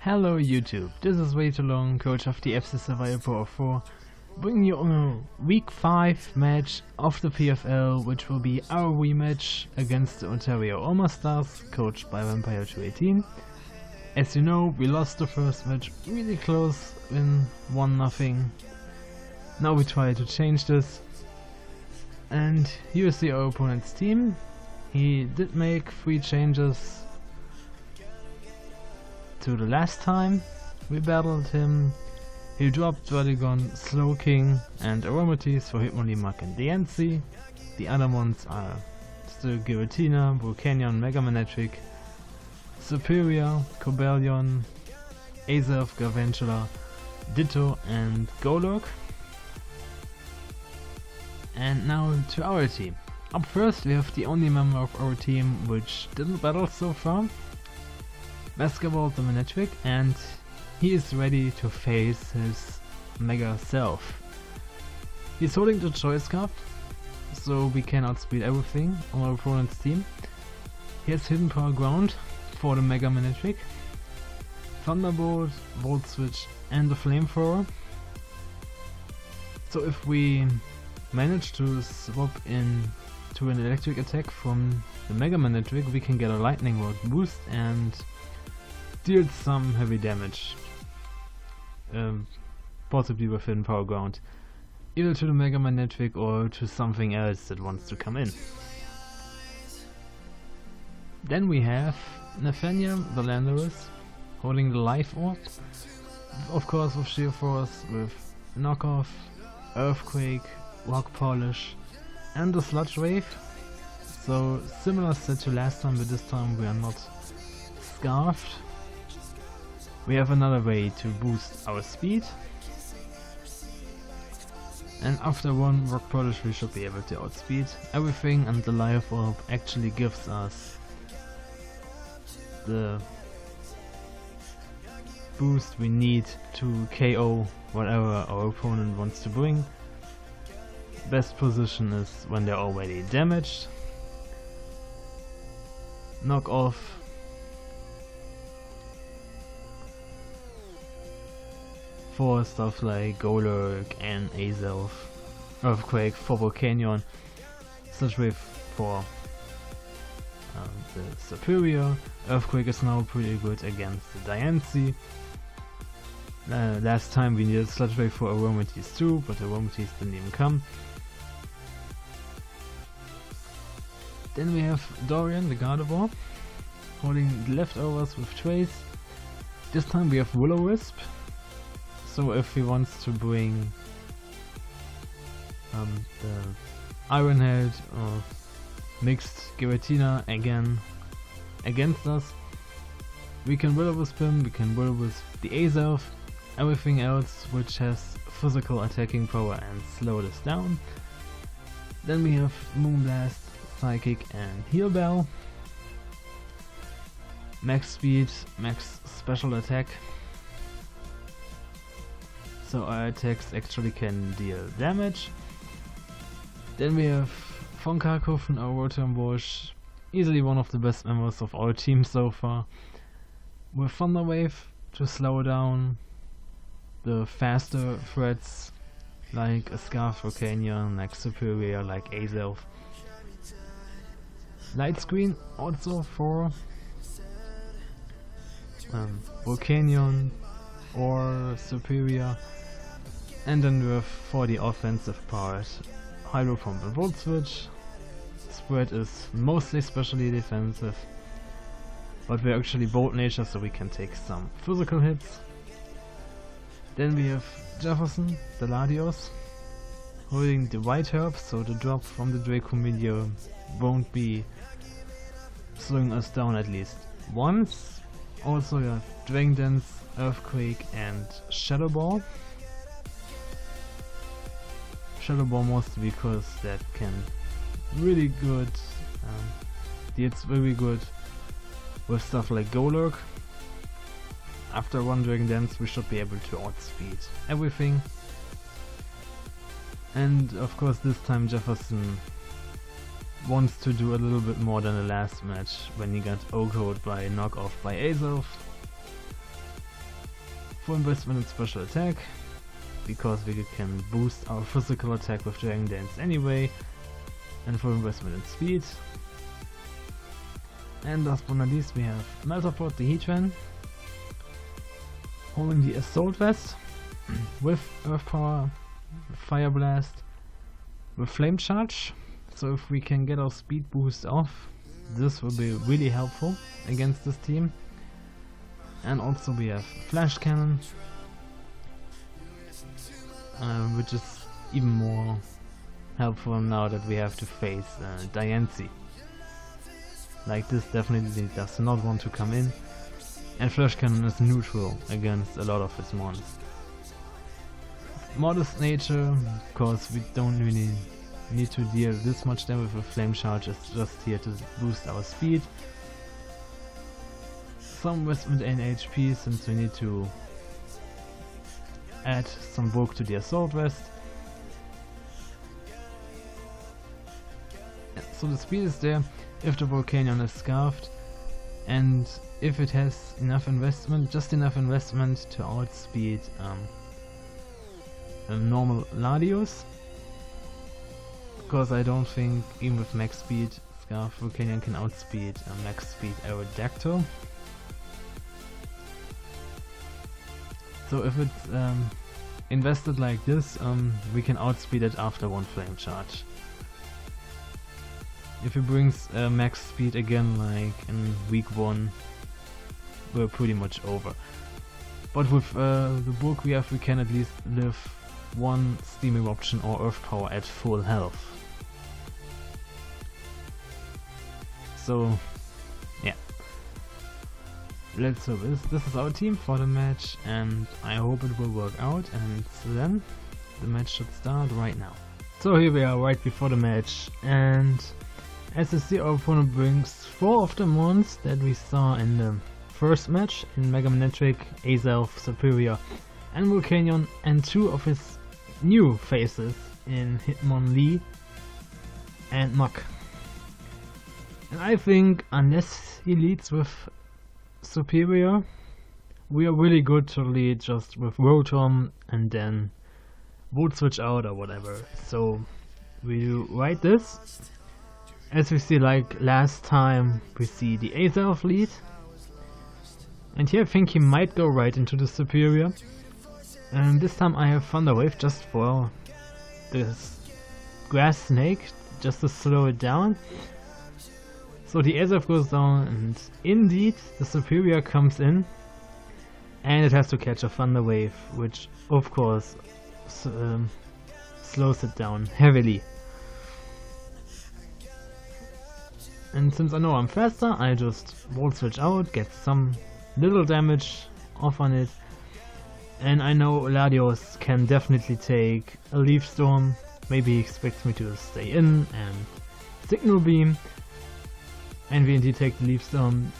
Hello YouTube, this is Way Too Long, coach of the FC Seviper 4, bringing you on a week 5 match of the PFL, which will be our rematch against the Ontario Omastars, coached by Vampire 218. As you know, we lost the first match really close in 1-0. Now we try to change this. And here is our opponent's team. He did make 3 changes to the last time we battled him. He dropped Vertigon, Slowking and Aromatics for Hitmonlee and DNC. The other ones are still Giratina, Volcanion, Mega Manectric, Superior, Cobalion, Azelf, Garvantula, Ditto and Golurk. And now to our team. Up first we have the only member of our team which didn't battle so far, Basketball the Manectric, and he is ready to face his Mega self. He's holding the Choice Card, so we can outspeed everything on our opponent's team. He has Hidden Power Ground for the Mega Manectric, Thunderbolt, Volt Switch and the Flamethrower. So if we manage to swap in to an electric attack from the Mega Manectric, we can get a Lightning Rod boost and deal some heavy damage, possibly with Hidden Power Ground, either to the Mega Manectric or to something else that wants to come in. Then we have Nathaniel the Landorus holding the Life Orb, of course with Sheer Force, with Knockoff, Earthquake, Rock Polish and the Sludge Wave. So similar set to last time, but this time we are not scarfed. We have another way to boost our speed, and after one Rock Polish we should be able to outspeed everything, and the Life Orb actually gives us the boost we need to KO whatever our opponent wants to bring. Best position is when they're already damaged. Knock off for stuff like Golurk and Azelf, Earthquake for Volcanion, Sludge Wave for the Superior. Earthquake is now pretty good against the Diancie. Last time we needed Sludge Wave for Aromatics too, but Aromatics didn't even come. Then we have Dorian the Gardevoir holding the leftovers with Trace. This time we have Will-O-Wisp. So if he wants to bring the Iron Head or mixed Giratina again against us, we can Will-O-Wisp him, we can Will-O-Wisp the Azelf, everything else which has physical attacking power and slow this down. Then we have Moonblast, Psychic and Heal Bell. Max speed, max special attack. So our attacks actually can deal damage. Then we have Von Karkofen, our Rotom Bush, easily one of the best members of our team so far, with Thunder Wave to slow down the faster threats like a Scarf Volcanion, like Superior, like Azelf. Light Screen also for Volcanion or Superior, and then we have for the offensive part Hydro Pump and Volt Switch. Spread is mostly specially defensive, but we're actually Bolt Nature, so we can take some physical hits. Then we have Jefferson the Latios holding the White Herb, so the drop from the Draco Meteor won't be slowing us down at least once. Also you have Dragon Dance, Earthquake and Shadow Ball. Shadow Ball mostly because that can really good, it's very good with stuff like Golurk. After one Dragon Dance we should be able to outspeed everything. And of course this time Jefferson wants to do a little bit more than the last match when he got O-code by knockoff by Azelf. full investment in special attack, because we can boost our physical attack with Dragon Dance anyway, and full investment in speed. And last but not least we have Meltaport the Heatran, holding the Assault Vest with Earth Power, Fire Blast, with Flame Charge. So if we can get our speed boost off, this will be really helpful against this team. And also we have Flash Cannon, which is even more helpful now that we have to face Diancie. Like, this definitely does not want to come in, and Flash Cannon is neutral against a lot of its mons. Modest nature, because we don't really need to deal this much damage with Flame Charge, it's just here to boost our speed. Some investment in HP, since we need to add some bulk to the Assault Vest. Yeah, so the speed is there if the Volcanion is scarfed, and if it has enough investment, just enough investment to outspeed a normal Latios. Because I don't think, even with max speed, Scarf Volcanion can outspeed max speed Aerodactyl. So if it's invested like this, we can outspeed it after one Flame Charge. If it brings max speed again, like in week 1, we're pretty much over. But with the book we have, we can at least live one Steam Eruption or Earth Power at full health. So yeah, let's hope this is our team for the match, and I hope it will work out, and then the match should start right now. So here we are right before the match, and as you see, our opponent brings 4 of the mons that we saw in the first match in Mega Manectric, Azelf, Superior and Volcanion, and 2 of his new faces in Hitmonlee and Muk. And I think unless he leads with Superior, we are really good to lead just with Rotom and then Volt Switch out or whatever. So we do right this. As we see, like last time, we see the Azelf lead. And here I think he might go right into the Superior. And this time I have Thunder Wave just for this Grass Snake, just to slow it down. So the Azelf goes down, and indeed the Superior comes in, and it has to catch a Thunder Wave, which of course slows it down heavily. And since I know I'm faster, I just Volt Switch out, get some little damage off on it. And I know Latios can definitely take a Leaf Storm. Maybe he expects me to stay in and Signal Beam. And we indeed take the Leaf Storm.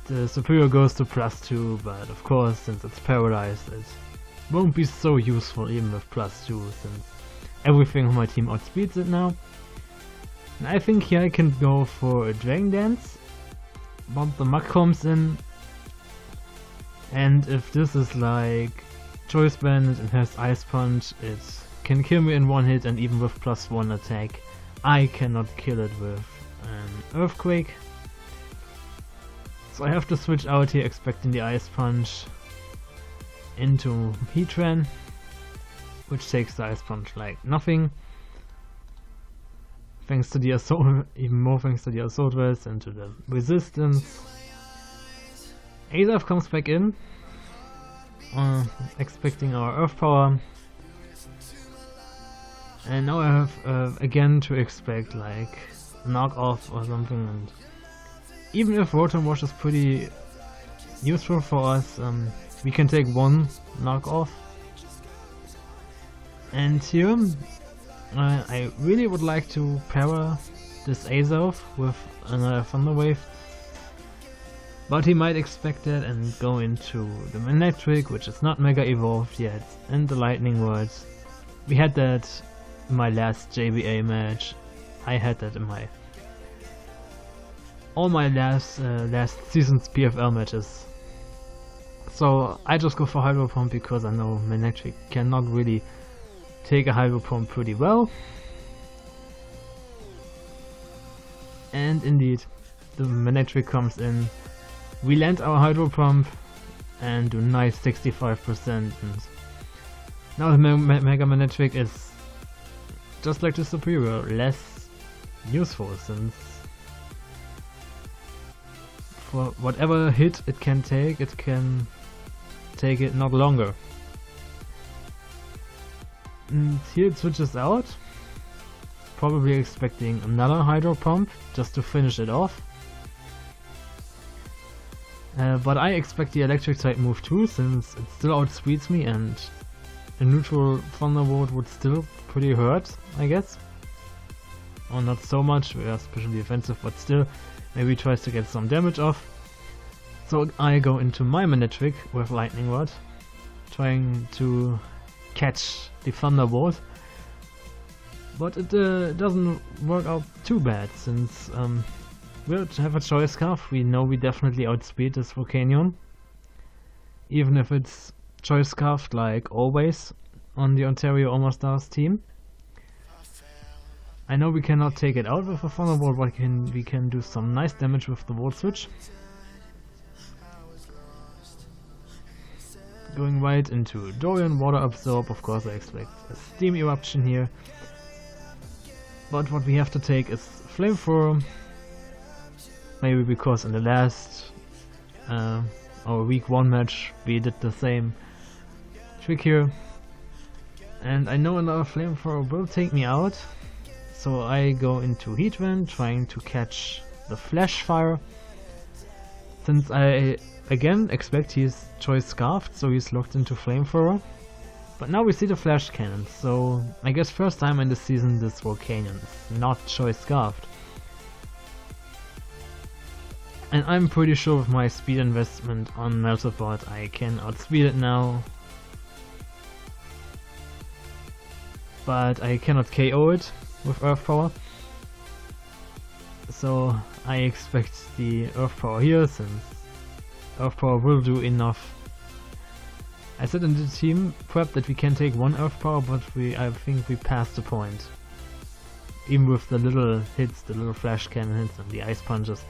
The Superior goes to +2, but of course, since it's paralyzed, it won't be so useful even with +2, since everything on my team outspeeds it now. And I think here I can go for a Dragon Dance, bump the Muk comes in, and if this is like Choice Band and has Ice Punch, it can kill me in one hit, and even with +1 attack, I cannot kill it with an Earthquake. So I have to switch out here, expecting the Ice Punch into Heatran, which takes the Ice Punch like nothing. Thanks to the Assault, even more thanks to the Assault Vest and to the Resistance. Azelf comes back in, expecting our Earth Power. And now I have again to expect like knock off or something, and even if Rotom Wash is pretty useful for us, we can take one knock off. And here I really would like to para this Azelf with another Thunder Wave, but he might expect that and go into the Manectric, which is not Mega Evolved yet, and the Lightning Words. We had that in my last JBA match. I had that in all my last season's PFL matches. So I just go for Hydro Pump because I know Manectric cannot really take a Hydro Pump pretty well. And indeed, the Manectric comes in. We land our Hydro Pump and do nice 65%. And now the Mega Manectric is just like the Superior, less useful, since for whatever hit it can take it not longer. And here it switches out, probably expecting another Hydro Pump just to finish it off. But I expect the electric type move too, since it still outspeeds me, and a neutral Thunderbolt would still pretty hurt, I guess. Or not so much, we are especially defensive, but still, maybe tries to get some damage off. So I go into my Manectric with Lightning Rod, trying to catch the Thunderbolt. But it doesn't work out too bad, since we have a Choice Scarf. We know we definitely outspeed this Volcanion, even if it's Choice Scarfed like always on the Ontario Omastars team. I know we cannot take it out with a Thunderbolt, but we can do some nice damage with the Volt Switch. Going right into Dorian, Water Absorb. Of course I expect a Steam Eruption here. But what we have to take is Flamethrower. Maybe because in the last our week 1 match we did the same trick here. And I know another Flamethrower will take me out. So I go into Ährwin, trying to catch the Flash Fire. Since I again expect he's Choice Scarfed, so he's locked into Flamethrower. But now we see the Flash Cannon, so I guess first time in the season this Volcanion is not Choice Scarfed. And I'm pretty sure with my speed investment on Meltapod I can outspeed it now. But I cannot KO it with Earth Power. So I expect the Earth Power here, since Earth Power will do enough. I said in the team prep that we can take 1 Earth Power, but I think we passed the point. Even with the little hits, the little Flash Cannon hits and the Ice Punches,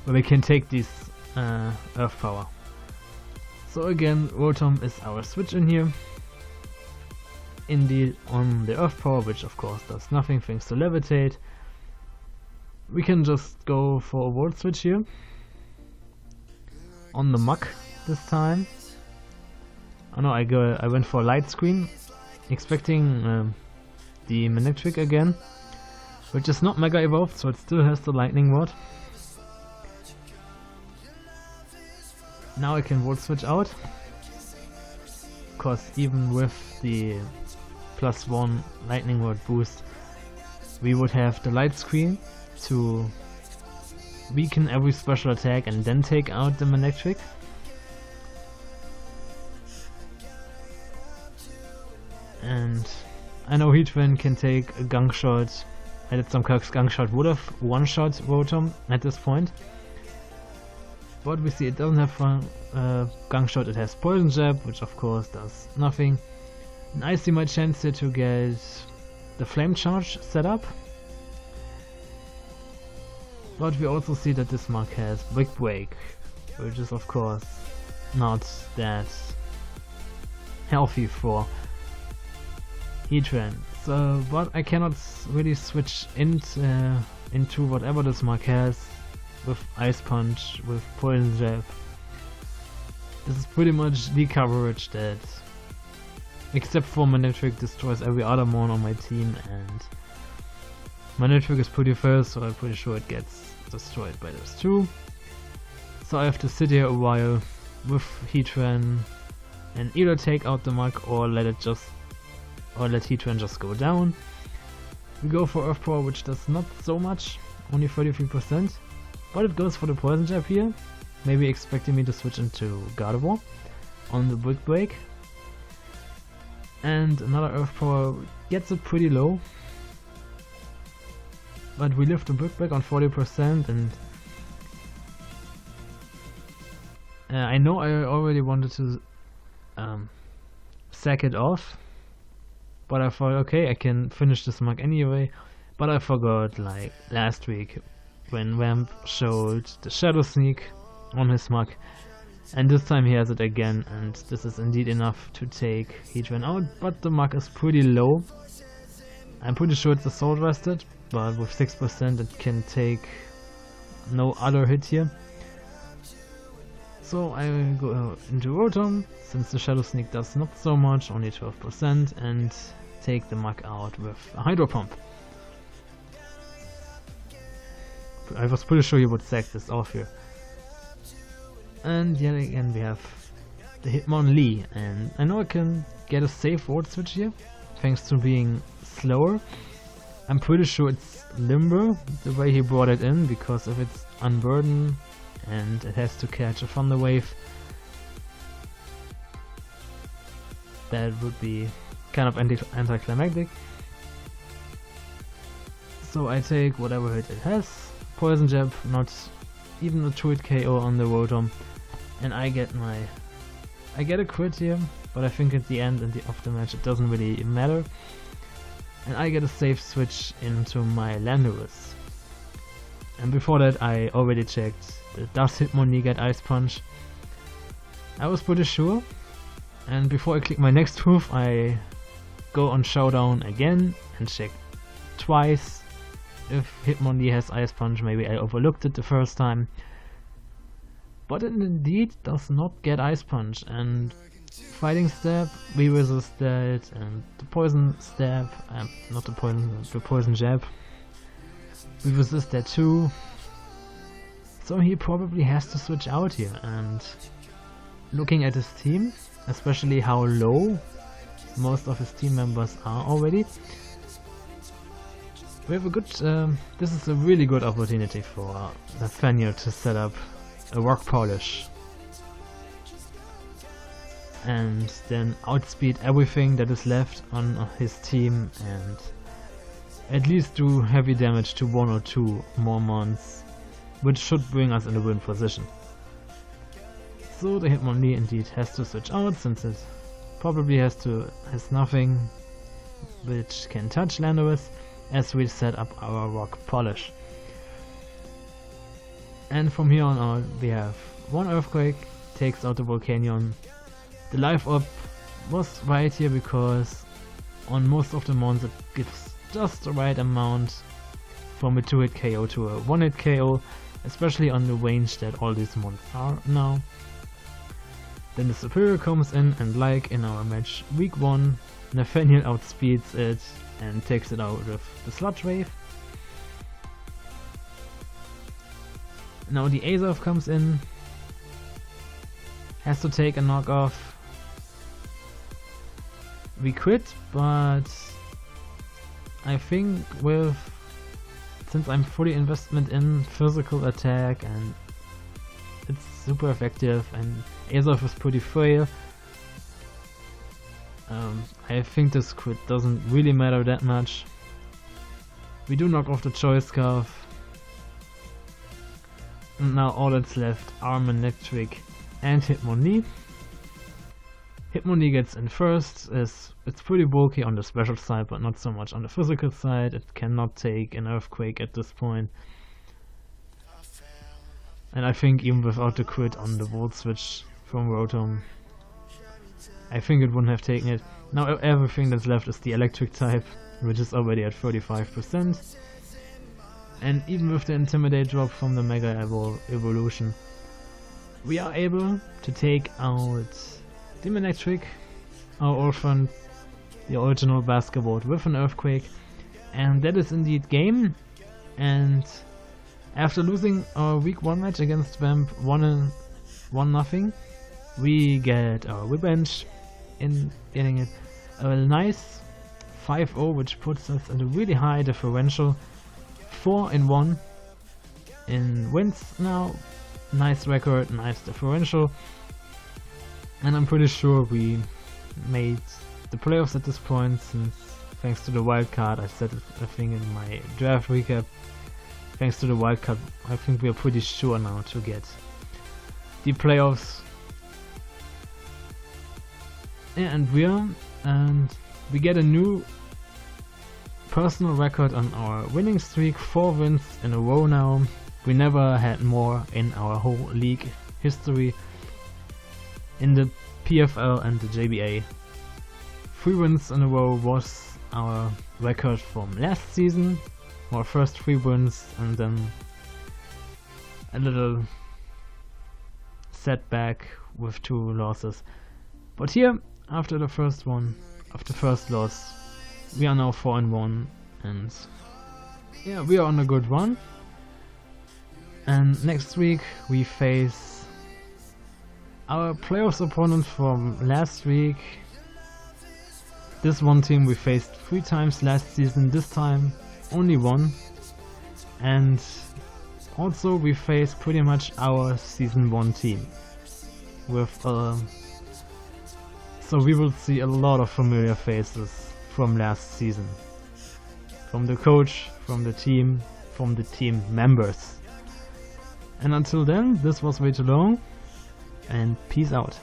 where we can take these Earth Power. So again, Rotom is our switch in here. Indeed, on the Earth Power, which of course does nothing thanks to Levitate. We can just go for a Volt Switch here. On the Muck this time. Oh no, I went for Light Screen, expecting the Manectric again, which is not Mega Evolved, so it still has the Lightning Rod. Now I can Volt Switch out, because even with the +1 Lightning Rod boost, we would have the Light Screen to weaken every special attack and then take out the Manectric. And I know Ährwin can take a Gunk Shot. I did some Gunk Shot would have one-shot Rotom at this point. But we see it doesn't have Gunk Shot, it has Poison Jab, which of course does nothing. And I see my chance here to get the Flame Charge set up. But we also see that this Mug has Big Break, which is of course not that healthy for Ährwin. So, but I cannot really switch into whatever this Mug has with Ice Punch, with Poison Jab. This is pretty much the coverage that, except for Manectric, destroys every other mon on my team, and Manectric is pretty fast, so I'm pretty sure it gets destroyed by this too. So I have to sit here a while with Ährwin and either take out the Mug or let Ährwin just go down. We go for Earth Power, which does not so much, only 33%, but it goes for the Poison Jab here, maybe expecting me to switch into Gardevoir on the Brick Break. And another Earth Power gets it pretty low, but we lift the Brick Break on 40%, I know I already wanted to sack it off, but I thought, okay, I can finish this mug anyway. But I forgot, like last week, when Vamp showed the Shadow Sneak on his mug, and this time he has it again, and this is indeed enough to take Ährwin out, but the mug is pretty low. I'm pretty sure it's assault rested, but with 6% it can take no other hit here. So I go into Rotom, since the Shadow Sneak does not so much, only 12%, and take the mug out with a Hydro Pump. I was pretty sure he would sack this off here. And yet again we have the Hitmonlee, and I know I can get a safe Volt Switch here, thanks to being slower. I'm pretty sure it's Limber, the way he brought it in, because if it's Unburden and it has to catch a Thunder Wave, that would be kind of anticlimactic. So I take whatever hit it has, Poison Jab, not even a 2-hit KO on the Rotom, and I get a crit here, but I think at the end and of the match it doesn't really matter. And I get a safe switch into my Landorus. And before that I already checked, does Hitmonlee get Ice Punch? I was pretty sure, and before I click my next move I go on Showdown again and check twice if Hitmonlee has Ice Punch. Maybe I overlooked it the first time, but it indeed does not get Ice Punch, and Fighting Stab, we resist that, and the Poison Stab, not the Poison Jab, we resist that too. So he probably has to switch out here, and looking at his team, especially how low most of his team members are already, we have a good, this is a really good opportunity for Nathaniel to set up a Rock Polish and then outspeed everything that is left on his team and at least do heavy damage to 1 or 2 more mons, which should bring us in a win position. So the Hitmonlee indeed has to switch out, since it probably has nothing which can touch Landorus, as we set up our Rock Polish. And from here on out we have one Earthquake, takes out the Volcanion. The Life Up was right here because on most of the mons it gives just the right amount from a 2-hit KO to a 1-hit KO, especially on the range that all these mons are now. Then the Superior comes in, and like in our match week 1, Nathaniel outspeeds it and takes it out with the Sludge Wave. Now the Azov comes in, has to take a knockoff. We quit, but I think since I'm fully investment in physical attack and it's super effective and Azov is pretty frail, I think this quit doesn't really matter that much. We do knock off the Choice Scarf. And now all that's left are Electric and Hitmonlee. Hitmonlee gets in first, as it's pretty bulky on the special side but not so much on the physical side. It cannot take an Earthquake at this point. And I think even without the crit on the Volt Switch from Rotom, I think it wouldn't have taken it. Now everything that's left is the Electric type, which is already at 35%. And even with the Intimidate drop from the Mega Evolution, we are able to take out Demon Electric, our old friend, the original Basketball, with an Earthquake, and that is indeed game. And after losing our week 1 match against Vamp 1-0, we get our revenge in getting it a nice 5-0, which puts us in a really high differential, 4-1 in wins now. Nice record, nice differential, and I'm pretty sure we made the playoffs at this point, since thanks to the wildcard, I said it I think in my draft recap, thanks to the wildcard I think we are pretty sure now to get the playoffs. Yeah, and we get a new personal record on our winning streak, 4 wins in a row now. We never had more in our whole league history. In the PFL and the JBA, 3 wins in a row was our record from last season. Our first 3 wins and then a little setback with 2 losses. But here, after the first loss, we are now 4-1, and yeah, we are on a good run. And next week we face our playoffs opponent from last week. This one team we faced 3 times last season, this time only 1. And also we face pretty much our season 1 team. With so we will see a lot of familiar faces from last season. From the coach, from the team members. And until then, this was way too long, and peace out.